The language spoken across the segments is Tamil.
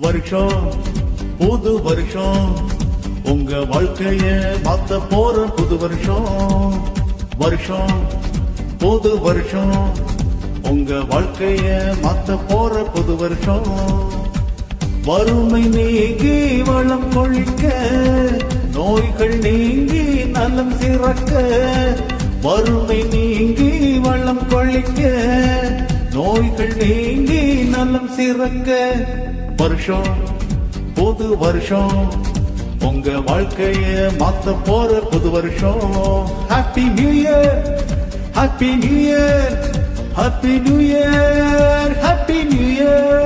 வருஷம் புது வருஷம் உங்க வாழ்க்கைய மாத்த போற புது வருஷம். வருஷம் புது வருஷம் உங்க வாழ்க்கைய மாத்த போற புது வருஷம். வறுமை நீங்கி வளம் கொழிக்க, நோய்கள் நீங்கி நலம் சிறக்க. வறுமை நீங்கி வளம் கொழிக்க, நோய்கள் நீங்கி நலம் சிறக்க. வருஷம் புது வருஷம் உங்க வாழ்க்கைய மாத்த போற புது வருஷம். Happy new year, happy new year, happy new year, happy new year.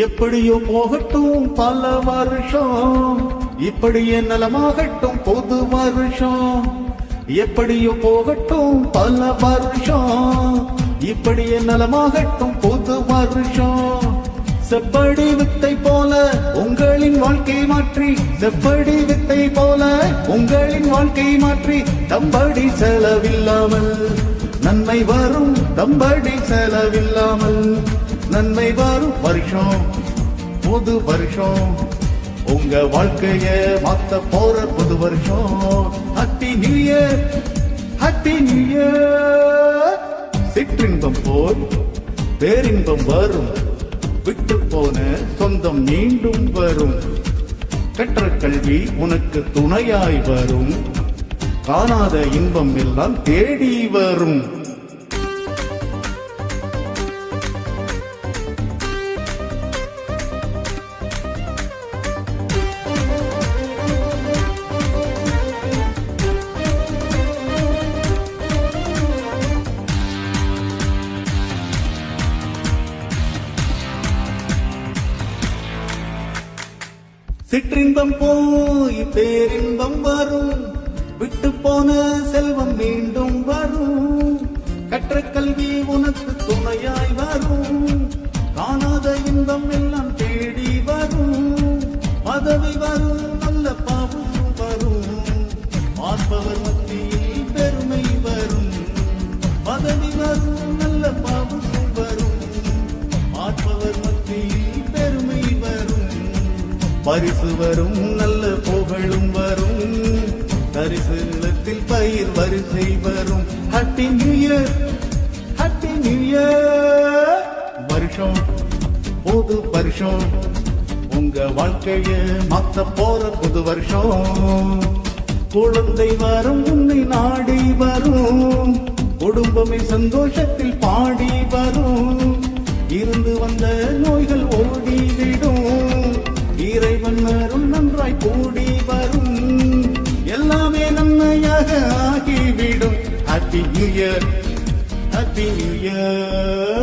எப்படியோ போகட்டும் பல வருஷம், இப்படியே நலமாகட்டும் புது வருஷம். எப்படியோ போகட்டும் பல வருஷம், இப்படியே நலமாகட்டும் புது வருஷம். செப்படி வித்தை போல உங்களின் வாழ்க்கை மாற்றி, செப்படி வித்தை போல உங்களின் வாழ்க்கை மாற்றி, தம்படி செலவில்லாமல் நன்மை வரும், தம்படி செலவில்லாமல் நன்மை வரும். வருஷம் புது வருஷம் உங்க வாழ்க்கைய மாத்த போற புது வருஷம். Happy new year, happy new year. சிற்றின்பம் போல் பேரின்பம் வரும், விட்டு போன சொந்தம் மீண்டும் வரும். கற்ற கல்வி உனக்கு துணையாய் வரும், காணாத இன்பம் எல்லாம் தேடி வரும். சிற்றின்பம் போய் பேரின்பம் வரும், விட்டு போன செல்வம் மீண்டும் வரும். கற்ற கல்வி உனக்கு துணையாய் வரும், காணாத இன்பம் எல்லாம் தேடி வரும். பதவி வரும், நல்ல பாவம் வரும், பார்ப்பவர் மத்தியில் பெருமை வரும். பதவி வரும், நல்ல பாவம் வரும், பார்ப்பவர் மத்தியில் பெருமை வரும். பரிசு வரும், நல்ல புகழும் வரும், தரிசு நிலத்தில் பயிர் வரிசை வரும். Happy new year, happy new year. வருஷம் புது வருஷம் உங்க வாழ்க்கைய மாத்த போற புது வருஷம். குழந்தை வரும் உன்னை நாடி வரும், குடும்பமே சந்தோஷத்தில் பாடி வரும். இருந்து வந்த நோய்கள் ஓடிவிடும், இறைவன் அருள் நன்றாய் கூடி வரும். எல்லாமே நன்மையாக ஆகிவிடும். Happy new year, happy new year.